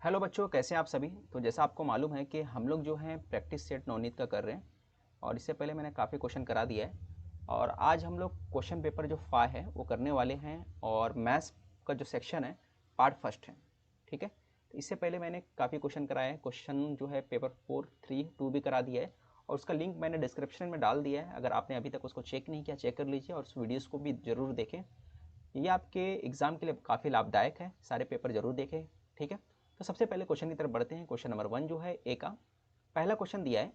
Hello बच्चों, कैसे हैं आप सभी। तो जैसा आपको मालूम है कि हम लोग जो हैं प्रैक्टिस सेट नवनीत का कर रहे हैं और इससे पहले मैंने काफ़ी क्वेश्चन करा दिया है। और आज हम लोग क्वेश्चन पेपर जो 5 है वो करने वाले हैं और मैथ्स का जो सेक्शन है पार्ट फर्स्ट है। ठीक है, तो इससे पहले मैंने काफ़ी क्वेश्चन कराए हैं। क्वेश्चन जो है पेपर 4, 3, 2 भी करा दिया है और उसका लिंक मैंने डिस्क्रिप्शन में डाल दिया है। अगर आपने अभी तक उसको चेक नहीं किया, चेक कर लीजिए और उस वीडियोज़ को भी ज़रूर देखें। ये आपके एग्ज़ाम के लिए काफ़ी लाभदायक है, सारे पेपर जरूर देखें। ठीक है, तो सबसे पहले क्वेश्चन की तरफ बढ़ते हैं। क्वेश्चन नंबर 1 जो है ए का पहला क्वेश्चन दिया है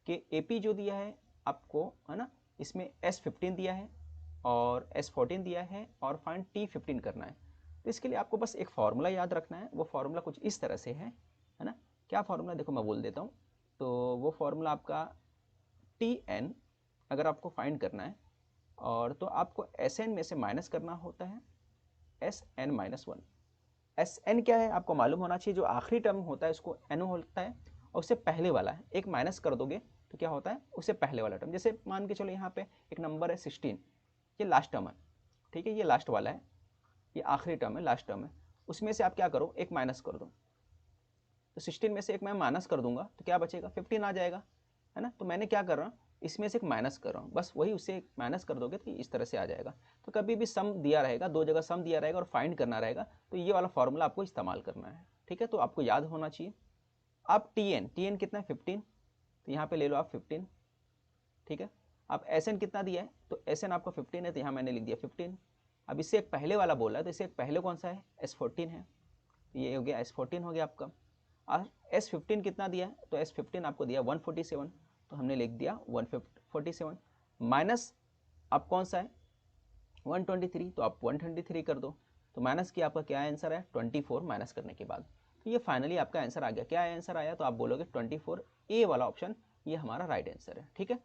कि एपी जो दिया है आपको, है ना, इसमें S15 दिया है और S14 दिया है और फाइंड T15 करना है। तो इसके लिए आपको बस एक फार्मूला याद रखना है। वो फार्मूला कुछ इस तरह से है ना। क्या फार्मूला, देखो मैं बोल देता हूँ। तो वो फार्मूला आपका Tn अगर आपको फाइंड करना है और तो आपको Sn में से माइनस करना होता है Sn-1। Sn क्या है आपको मालूम होना चाहिए। जो आखिरी टर्म होता है उसको n होता है और उससे पहले वाला है एक माइनस कर दोगे तो क्या होता है उससे पहले वाला टर्म। जैसे मान के चलो यहाँ पे एक नंबर है 16, ये लास्ट टर्म है। ठीक है, ये लास्ट वाला है, ये आखिरी टर्म है, लास्ट टर्म है। उसमें से आप क्या करो, एक माइनस कर दो। तो 16 में से एक मैं माइनस कर दूंगा तो क्या बचेगा, 15 आ जाएगा, है ना। तो मैंने क्या कर रहा हूँ, इसमें से एक माइनस कर रहा हूँ, बस वही उससे माइनस कर दोगे तो इस तरह से आ जाएगा। तो कभी भी सम दिया रहेगा, दो जगह सम दिया रहेगा और फाइंड करना रहेगा तो ये वाला फॉर्मूला आपको इस्तेमाल करना है। ठीक है, तो आपको याद होना चाहिए। अब टी एन कितना है 15, तो यहाँ पे ले लो आप 15। ठीक है, अब एस एन कितना दिया है, तो एस एन आपको 15 है तो यहाँ मैंने लिख दिया 15। अब इससे एक पहले वाला बोला है तो इससे एक पहले कौन सा है, S14 है, तो ये हो गया S14 हो गया आपका। और S15 कितना दिया है, तो S15 आपको दिया 147, तो हमने लिख दिया 147 माइनस अब कौन सा है 123, तो आप 123 कर दो। तो माइनस की आपका क्या आंसर है 24 माइनस करने के बाद। तो ये फाइनली आपका आंसर आ गया। क्या आंसर आया, तो आप बोलोगे 24, ए वाला ऑप्शन ये हमारा राइट आंसर है। ठीक है,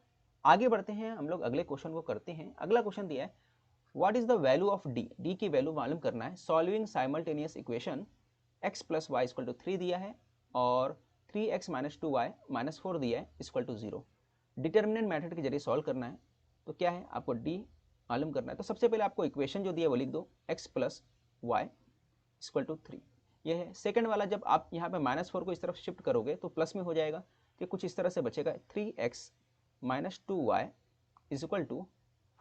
आगे बढ़ते हैं हम लोग, अगले क्वेश्चन को करते हैं। अगला क्वेश्चन दिया है what is the value of d, d की वैल्यू मालूम करना है। Solving simultaneous equation x plus y equal to 3 दिया है और 3x माइनस 2y माइनस 4 दिया है इक्वल टू 0। डिटर्मिनेंट मेथड के जरिए सॉल्व करना है। तो क्या है, आपको डी मालूम करना है। तो सबसे पहले आपको इक्वेशन जो दिया है वो लिख दो, x plus y equal to 3, ये है। सेकंड वाला जब आप यहाँ पे -4 को इस तरफ शिफ्ट करोगे तो प्लस में हो जाएगा, तो कुछ इस तरह से बचेगा 3x minus 2y is equal to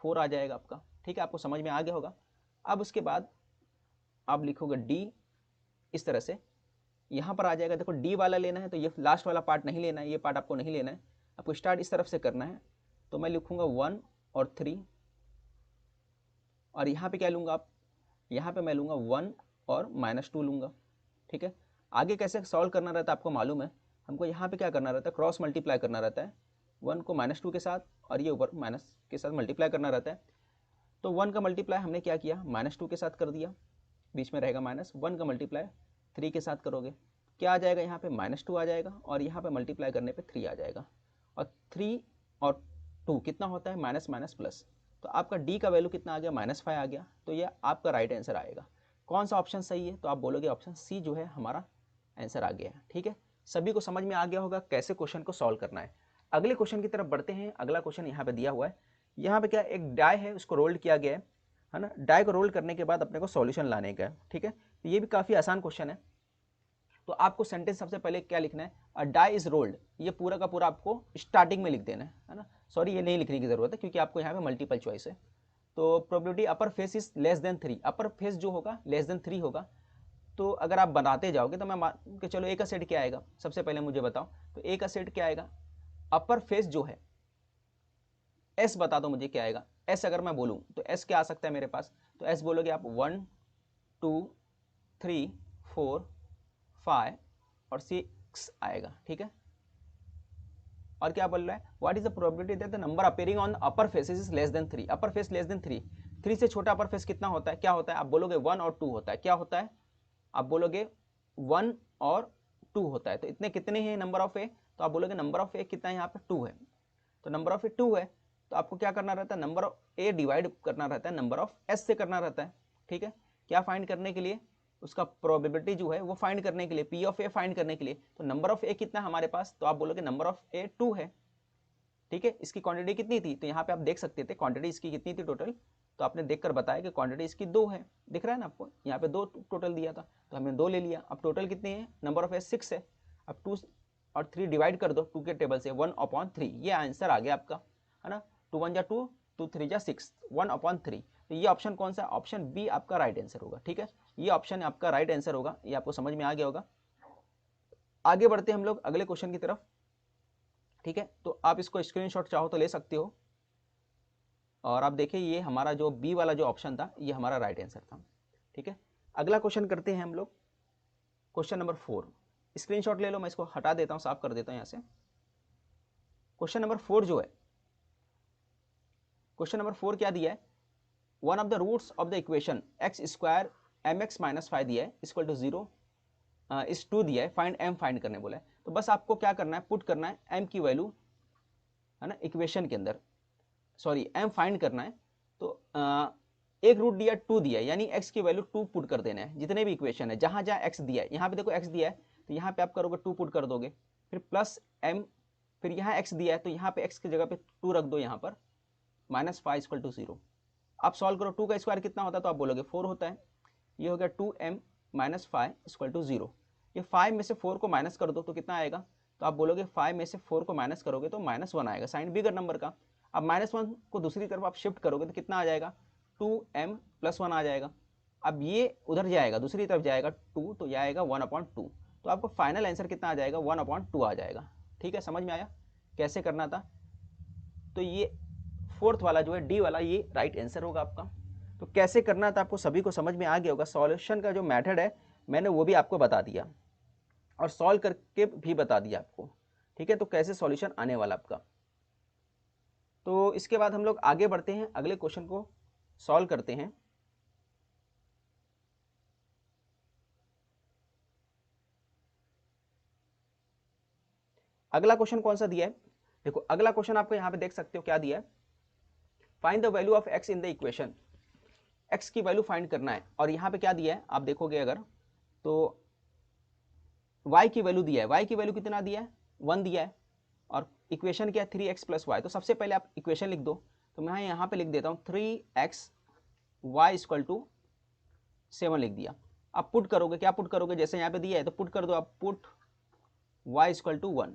4 आ जाएगा आपका। ठीक है, आपको समझ में आ गया होगा। अब उसके बाद आप लिखोगे डी इस तरह से, यहाँ पर आ जाएगा। देखो डी वाला लेना है तो ये लास्ट वाला पार्ट नहीं लेना है, ये पार्ट आपको नहीं लेना है, आपको स्टार्ट इस तरफ से करना है। तो मैं लिखूंगा 1 और 3 और यहाँ पे क्या लूँगा आप, यहाँ पे मैं लूँगा 1 और -2 लूँगा। ठीक है, आगे कैसे सॉल्व करना रहता है आपको मालूम है। हमको यहाँ पे क्या करना रहता है, क्रॉस मल्टीप्लाई करना रहता है 1 को -2 के साथ और ये ऊपर माइनस के साथ मल्टीप्लाई करना रहता है। तो 1 का मल्टीप्लाई हमने क्या किया, -2 के साथ कर दिया, बीच में रहेगा माइनस। 1 का मल्टीप्लाई 3 के साथ करोगे क्या आ जाएगा, यहाँ पे -2 आ जाएगा और यहाँ पे मल्टीप्लाई करने पे 3 आ जाएगा। और 3 और 2 कितना होता है, माइनस माइनस प्लस। तो आपका डी का वैल्यू कितना आ गया, -5 आ गया। तो ये आपका राइट आंसर आएगा। कौन सा ऑप्शन सही है, तो आप बोलोगे ऑप्शन सी जो है हमारा आंसर आ गया है। ठीक है, सभी को समझ में आ गया होगा कैसे क्वेश्चन को सॉल्व करना है। अगले क्वेश्चन की तरफ बढ़ते हैं। अगला क्वेश्चन यहाँ पे दिया हुआ है। यहाँ पे क्या, एक डाई है उसको रोल्ड किया गया है ना। डाई को रोल करने के बाद अपने को सॉल्यूशन लाने का है। ठीक है, तो ये भी काफ़ी आसान क्वेश्चन है। तो आपको सेंटेंस सबसे पहले क्या लिखना है, अ डाई इज रोल्ड, ये पूरा का पूरा आपको स्टार्टिंग में लिख देना है ना। सॉरी, ये नहीं लिखने की जरूरत है क्योंकि आपको यहाँ पे मल्टीपल चॉइस है। तो probability upper face is less than 3, upper face जो होगा लेस देन 3 होगा। तो अगर आप बनाते जाओगे तो मैं मान के चलो ए का सेट क्या आएगा, सबसे पहले मुझे बताओ। तो ए का सेट क्या आएगा, अपर फेस जो है एस बता दो मुझे क्या आएगा। एस अगर मैं बोलूँ तो एस क्या आ सकता है मेरे पास, तो एस बोलोगे आप 1 2 3 4 5 और 6 आएगा। ठीक है, और क्या बोल रहा है, what is the probability that the number appearing on upper faces is less than 3, upper face less than 3, 3 से छोटा अपर फेस कितना होता है, क्या होता है, आप बोलोगे 1 और 2 होता है। क्या होता है, आप बोलोगे 1 और 2 होता है। तो इतने कितने हैं नंबर ऑफ ए, तो आप बोलोगे नंबर ऑफ ए कितना है, यहाँ पे 2 है। तो नंबर ऑफ ए 2 है, तो आपको क्या करना रहता है, नंबर ऑफ ए डिवाइड करना रहता है नंबर ऑफ एस से करना रहता है। ठीक है, क्या फाइंड करने के लिए, उसका प्रोबेबिलिटी जो है वो फाइंड करने के लिए, पी ऑफ ए फाइंड करने के लिए। तो नंबर ऑफ ए कितना है हमारे पास, तो आप बोलोगे नंबर ऑफ ए 2 है। ठीक है, इसकी क्वांटिटी कितनी थी, तो यहाँ पे आप देख सकते थे क्वांटिटी इसकी कितनी थी टोटल तो आपने देखकर बताया कि क्वांटिटी इसकी 2 है, दिख रहा है ना आपको, यहाँ पे 2 टोटल दिया था तो हमने 2 ले लिया। अब टोटल कितने हैं, नंबर ऑफ एज 6 है। अब 2 और 3 डिवाइड कर दो 2 के टेबल से, 1/3, ये आंसर आ गया आपका, है ना। 2 1 जा 2, 2 3 जा 6, 1/3। तो ये ऑप्शन कौन सा, ऑप्शन बी आपका राइट आंसर होगा। ठीक है, ये ऑप्शन आपका राइट आंसर होगा, ये आपको समझ में आ गया होगा। आगे बढ़ते हैं हम लोग अगले क्वेश्चन की तरफ। ठीक है, तो आप इसको स्क्रीनशॉट चाहो तो ले सकते हो। और आप देखिए ये हमारा जो बी वाला जो ऑप्शन था ये हमारा राइट आंसर था। ठीक है, अगला क्वेश्चन करते हैं हम लोग, क्वेश्चन नंबर 4। स्क्रीनशॉट ले लो, मैं इसको हटा देता हूँ, साफ कर देता हूँ यहाँ से। क्वेश्चन नंबर 4 जो है, क्वेश्चन नंबर 4 क्या दिया है, one of the roots of the equation x² mx - 5 दिया है इक्वल टू 0 इस 2 दिया है, फाइंड m फाइंड करने बोला है। तो बस आपको क्या करना है, पुट करना है m की वैल्यू, है ना, इक्वेशन के अंदर, सॉरी m फाइंड करना है। तो एक रूट दिया 2 दिया है, यानी x की वैल्यू 2 पुट कर देना है, जितने भी इक्वेशन है जहाँ जहाँ x दिया है, यहाँ पे देखो x दिया है तो यहाँ पे आप करोगे 2 पुट कर दोगे, फिर प्लस m, फिर यहाँ x दिया है तो यहाँ पे x की जगह पे 2 रख दो, यहाँ पर -5 इक्वल टू 0। आप सॉल्व करो, 2 का स्क्वायर कितना होता है तो आप बोलोगे 4 होता है। ये हो गया 2m - 5 इक्वल टू 0। ये 5 में से 4 को माइनस कर दो तो कितना आएगा, तो आप बोलोगे 5 में से 4 को माइनस करोगे तो -1 आएगा, साइन बिगर नंबर का। अब -1 को दूसरी तरफ आप शिफ्ट करोगे तो कितना आ जाएगा, 2m + 1 आ जाएगा। अब ये उधर जाएगा, दूसरी तरफ जाएगा 2, तो यह आएगा 1/2। तो आपको फाइनल आंसर कितना आ जाएगा, 1/2 आ जाएगा। ठीक है, समझ में आया कैसे करना था। तो ये 4th वाला जो है डी वाला, ये राइट आंसर होगा आपका। तो कैसे करना था आपको सभी को समझ में आ गया होगा। सॉल्यूशन का जो मेथड है मैंने वो भी आपको बता दिया और सॉल्व करके भी बता दिया आपको। ठीक है, तो कैसे सॉल्यूशन आने वाला आपका। तो इसके बाद हम लोग आगे बढ़ते हैं, अगले क्वेश्चन को सॉल्व करते हैं। अगला क्वेश्चन कौन सा दिया है, देखो अगला क्वेश्चन आपको यहाँ पे देख सकते हो क्या दिया है, find the value of x in the equation. x की वैल्यू फाइंड करना है और यहाँ पे क्या दिया है आप देखोगे अगर तो y की वैल्यू दिया है, y की वैल्यू कितना दिया है, 1 दिया है, और इक्वेशन क्या है 3x + y। तो सबसे पहले आप इक्वेशन लिख दो, तो मैं यहाँ पे लिख देता हूँ 3x y = 7 लिख दिया। आप पुट करोगे, क्या पुट करोगे, जैसे यहाँ पे दिया है तो पुट कर दो आप, पुट y = 1।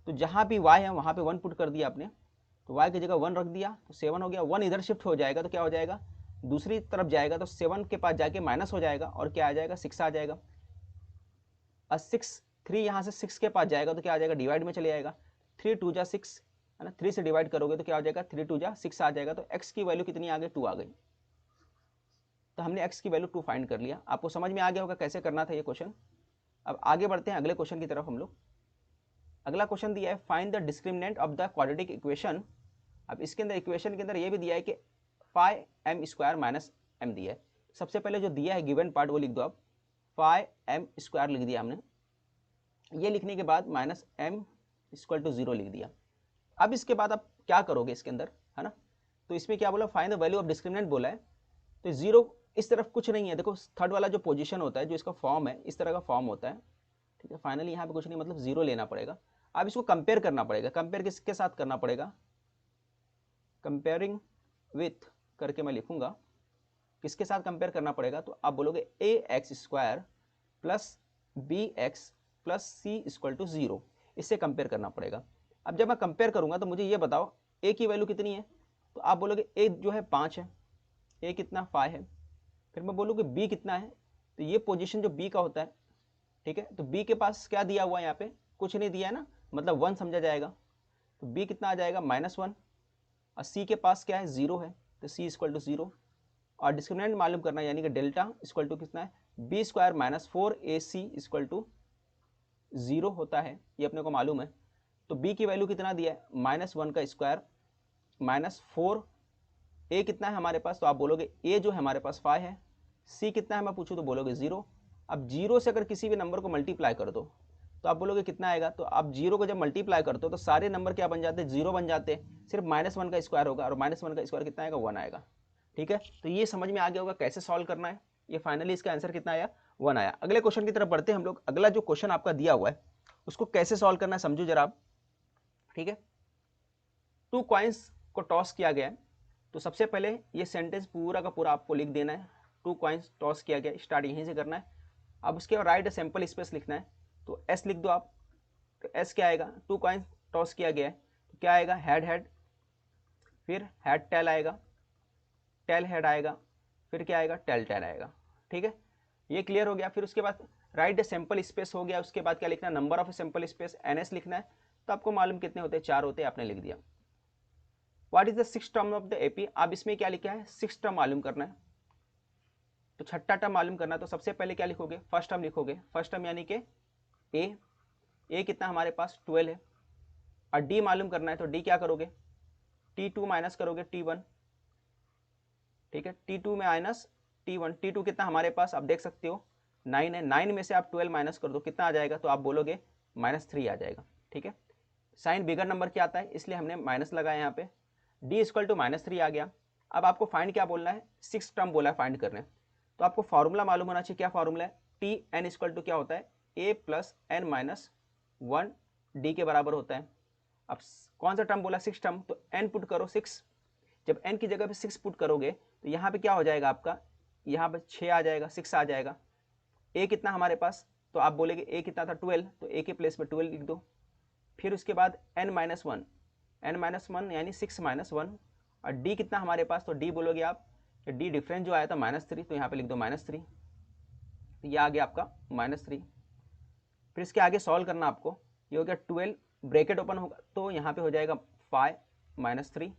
तो जहाँ भी y है वहाँ पे 1 पुट कर दिया आपने, तो y की जगह 1 रख दिया तो 7 हो गया। 1 इधर शिफ्ट हो जाएगा तो क्या हो जाएगा, दूसरी तरफ जाएगा तो 7 के पास जाके माइनस हो जाएगा और क्या आ जाएगा, 6 आ जाएगा। और 3 यहाँ से 6 के पास जाएगा तो क्या आ जाएगा, डिवाइड में चले जाएगा, 3 2 जा 6, है ना, 3 से डिवाइड करोगे तो क्या हो जाएगा, 3 2 जा 6 आ जाएगा। तो x की वैल्यू कितनी आ गई, 2 आ गई। तो हमने x की वैल्यू 2 फाइंड कर लिया। आपको समझ में आ गया होगा कैसे करना था ये क्वेश्चन। अब आगे बढ़ते हैं अगले क्वेश्चन की तरफ हम लोग। अगला क्वेश्चन दिया है find the discriminant of the quadratic equation. अब इसके अंदर इक्वेशन के अंदर ये भी दिया है कि 5m² - m दिया है। सबसे पहले जो दिया है गिवन पार्ट वो लिख दो आप, 5m² लिख दिया हमने। ये लिखने के बाद -m = 0 लिख दिया। अब इसके बाद आप क्या करोगे इसके अंदर, है ना, तो इसमें क्या बोला, find the value of discriminant बोला है। तो 0 इस तरफ कुछ नहीं है, देखो थर्ड वाला जो पोजीशन होता है, जो इसका फॉर्म है, इस तरह का फॉर्म होता है। ठीक है, फाइनली यहाँ पे कुछ नहीं, मतलब 0 लेना पड़ेगा। अब इसको कंपेयर करना पड़ेगा, कंपेयर किसके साथ करना पड़ेगा, कंपेयरिंग विथ करके मैं लिखूंगा, किसके साथ कंपेयर करना पड़ेगा, तो आप बोलोगे ax² + bx + c = 0, इससे कंपेयर करना पड़ेगा। अब जब मैं कंपेयर करूंगा तो मुझे ये बताओ a की वैल्यू कितनी है, तो आप बोलोगे a जो है 5 है, a कितना 5 है। फिर मैं बोलूँगी b कितना है, तो ये पोजीशन जो b का होता है, ठीक है, तो b के पास क्या दिया हुआ है, यहाँ पे कुछ नहीं दिया है ना, मतलब 1 समझा जाएगा। तो b कितना आ जाएगा, -1, और c के पास क्या है, 0 है, तो c = 0। और डिस्क्रिमिनेंट मालूम करना, यानी कि डेल्टा = कितना है, b² - 4ac = 0 होता है, ये अपने को मालूम है। तो b की वैल्यू कितना दिया है, -1 का स्क्वायर -4, a कितना है हमारे पास, तो आप बोलोगे a जो है हमारे पास 5 है, c कितना है मैं पूछूँ तो बोलोगे 0। अब 0 से अगर किसी भी नंबर को मल्टीप्लाई कर दो तो आप बोलोगे कितना आएगा, तो आप 0 को जब मल्टीप्लाई करते हो तो सारे नंबर क्या बन जाते हैं, 0 बन जाते हैं, सिर्फ -1 का स्क्वायर होगा, और -1 का स्क्वायर कितना आएगा, 1 आएगा। ठीक है, तो ये समझ में आ गया होगा कैसे सॉल्व करना है। ये फाइनली इसका आंसर कितना आया, 1 आया। अगले क्वेश्चन की तरफ बढ़ते हैं हम लोग। अगला जो क्वेश्चन आपका दिया हुआ है उसको कैसे सॉल्व करना है समझो जरा आप। ठीक है, 2 कॉइन्स को टॉस किया गया है, तो सबसे पहले ये सेंटेंस पूरा का पूरा आपको लिख देना है। 2 कॉइन्स टॉस किया गया, स्टार्ट यहीं से करना है। अब उसके बाद राइट सैंपल स्पेस लिखना है, तो एस लिख दो आप। तो एस क्या आएगा, 2 कॉइन्स टॉस किया गया है तो क्या आएगा, हेड हेड, फिर हेड टेल आएगा, टेल हेड आएगा, फिर क्या आएगा, टेल टेल आएगा। ठीक है, ये क्लियर हो गया। फिर उसके बाद राइट सैंपल स्पेस हो गया, उसके बाद क्या लिखना है, number of sample space NS लिखना है। तो आपको मालूम कितने होते हैं, 4 होते हैं, आपने लिख दिया। What is the 6th term of the AP, आप इसमें क्या लिखा है, 6th टर्म मालूम करना है। तो 6ठा टर्म मालूम करना है, तो सबसे पहले क्या लिखोगे, फर्स्ट टर्म लिखोगे। फर्स्ट टर्म यानी कि ए कितना हमारे पास 12 है। और डी मालूम करना है, तो डी क्या करोगे, T2 माइनस करोगे T1। ठीक है, T2 में माइनस T1, T2 कितना हमारे पास आप देख सकते हो 9 है, 9 में से आप 12 माइनस कर दो, कितना आ जाएगा, तो आप बोलोगे -3 आ जाएगा। ठीक है, साइन बिगर नंबर क्या आता है, इसलिए हमने माइनस लगाया यहाँ पे। D इक्वल टू -3 आ गया। अब आपको फाइंड क्या बोलना है, 6 टर्म बोला है फाइंड करने। तो आपको फॉर्मूला मालूम होना चाहिए, क्या फॉर्मूला है, Tn इक्वल टू क्या होता है, A प्लस n-1 D के बराबर होता है। अब कौन सा टर्म बोला, 6 टर्म, तो n पुट करो 6। जब n की जगह पे 6 पुट करोगे तो यहाँ पे क्या हो जाएगा आपका, यहाँ पे 6 आ जाएगा, 6 आ जाएगा। a कितना हमारे पास, तो आप बोलेगे a कितना था 12, तो a के प्लेस में 12 लिख दो। फिर उसके बाद n-1 यानी 6 - 1। और d कितना हमारे पास, तो d बोलोगे आप, कि d डिफरेंस जो आया था -3, तो यहाँ पे लिख दो -3। तो ये आ गया आपका -3। फिर इसके आगे सॉल्व करना आपको, ये हो गया 12, ब्रैकेट ओपन होगा तो यहाँ पे हो जाएगा 5 - 3,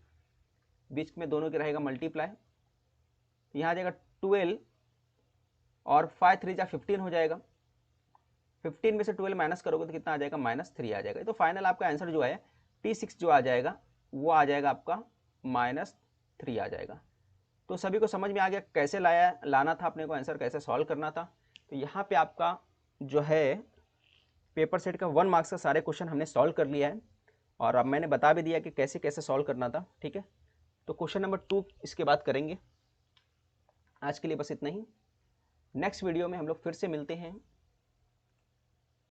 बीच में दोनों के रहेगा मल्टीप्लाई, यहाँ आ जाएगा 12 और 5 3 जा 15 हो जाएगा। 15 में से 12 माइनस करोगे तो कितना आ जाएगा, -3 आ जाएगा। तो फाइनल आपका आंसर जो है T6 जो आ जाएगा वो आ जाएगा आपका -3 आ जाएगा। तो सभी को समझ में आ गया कैसे लाना था अपने को आंसर, कैसे सॉल्व करना था। तो यहाँ पे आपका जो है पेपर सेट का 1 मार्क्स का सारे क्वेश्चन हमने सॉल्व कर लिया है, और अब मैंने बता भी दिया कि कैसे कैसे सॉल्व करना था। ठीक है, तो क्वेश्चन नंबर 2 इसके बाद करेंगे। आज के लिए बस इतना ही। नेक्स्ट वीडियो में हम लोग फिर से मिलते हैं